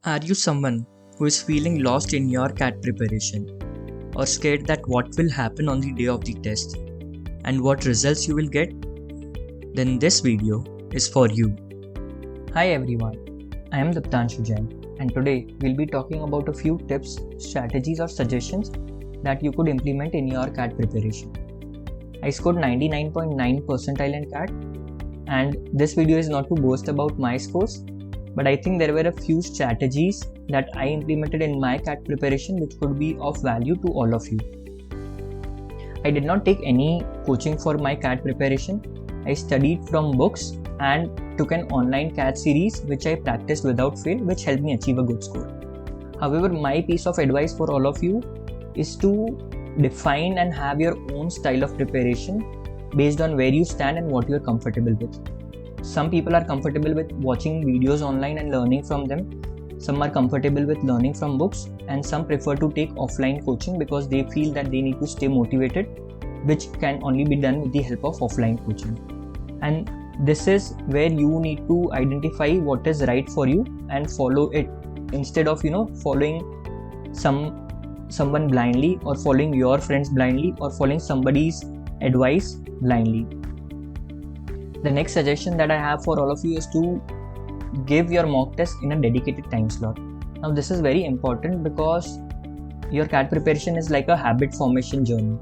Are you someone who is feeling lost in your CAT preparation or scared that what will happen on the day of the test and what results you will get? Then this video is for you. Hi everyone, I am Diptanshu Jain and today we'll be talking about a few tips, strategies or suggestions that you could implement in your CAT preparation. I scored 99.9 percentile in CAT and this video is not to boast about my scores, but I think there were a few strategies that I implemented in my CAT preparation which could be of value to all of you. I did not take any coaching for my CAT preparation. I studied from books and took an online CAT series which I practiced without fail, which helped me achieve a good score. However, my piece of advice for all of you is to define and have your own style of preparation based on where you stand and what you are comfortable with. Some people are comfortable with watching videos online and learning from them. Some are comfortable with learning from books, and some prefer to take offline coaching because they feel that they need to stay motivated, which can only be done with the help of offline coaching. And this is where you need to identify what is right for you and follow it instead of following someone blindly or following your friends blindly or following somebody's advice blindly. The next suggestion that I have for all of you is to give your mock test in a dedicated time slot. Now this is very important because your CAT preparation is like a habit formation journey.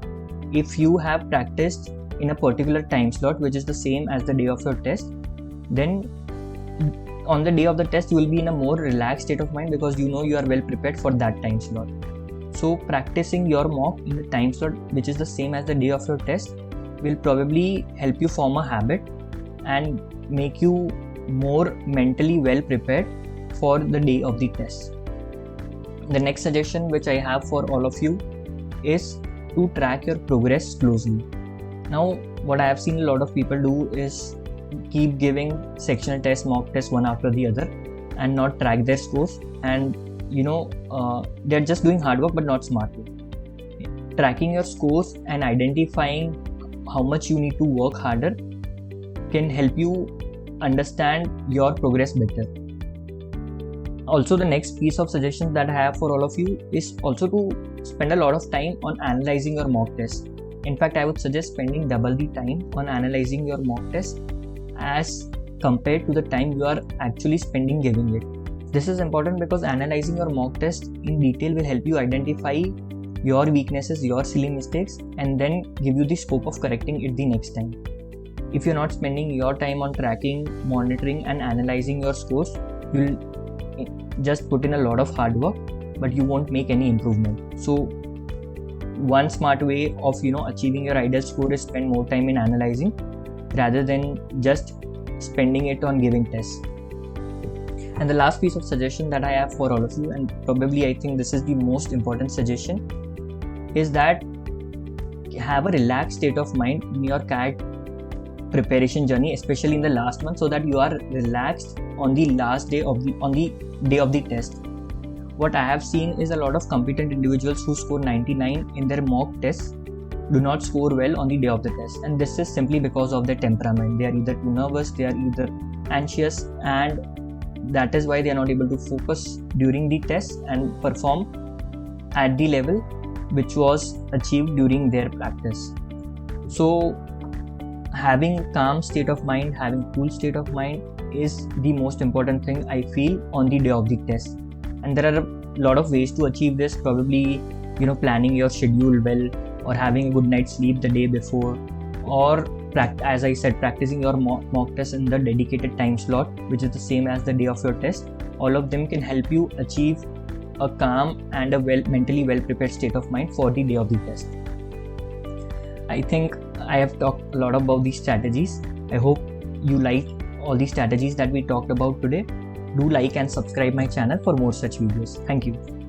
If you have practiced in a particular time slot which is the same as the day of your test, then on the day of the test you will be in a more relaxed state of mind because you are well prepared for that time slot. So practicing your mock in a time slot which is the same as the day of your test will probably help you form a habit and make you more mentally well prepared for the day of the test. The next suggestion which I have for all of you is to track your progress closely. Now what I have seen a lot of people do is keep giving sectional tests, mock tests one after the other and not track their scores, and they're just doing hard work but not smartly. Tracking your scores and identifying how much you need to work harder can help you understand your progress better. Also, the next piece of suggestions that I have for all of you is also to spend a lot of time on analyzing your mock test. In fact, I would suggest spending double the time on analyzing your mock test as compared to the time you are actually spending giving it. This is important because analyzing your mock test in detail will help you identify your weaknesses, your silly mistakes, and then give you the scope of correcting it the next time. If you're not spending your time on tracking, monitoring and analyzing your scores, you'll just put in a lot of hard work, but you won't make any improvement. So one smart way of achieving your ideal score is spend more time in analyzing rather than just spending it on giving tests. And the last piece of suggestion that I have for all of you, and probably I think this is the most important suggestion, is that have a relaxed state of mind in your CAT preparation journey, especially in the last month, so that you are relaxed on the last day of the test. What I have seen is a lot of competent individuals who score 99 in their mock tests do not score well on the day of the test, and this is simply because of their temperament. They are either too nervous, they are either anxious, and that is why they are not able to focus during the test and perform at the level which was achieved during their practice. So having calm state of mind, having cool state of mind is the most important thing I feel on the day of the test. And there are a lot of ways to achieve this, probably planning your schedule well, or having a good night's sleep the day before, or as I said, practicing your mock test in the dedicated time slot which is the same as the day of your test. All of them can help you achieve a calm and a mentally well prepared state of mind for the day of the test. I think I have talked a lot about these strategies. I hope you like all these strategies that we talked about today. Do like and subscribe my channel for more such videos. Thank you.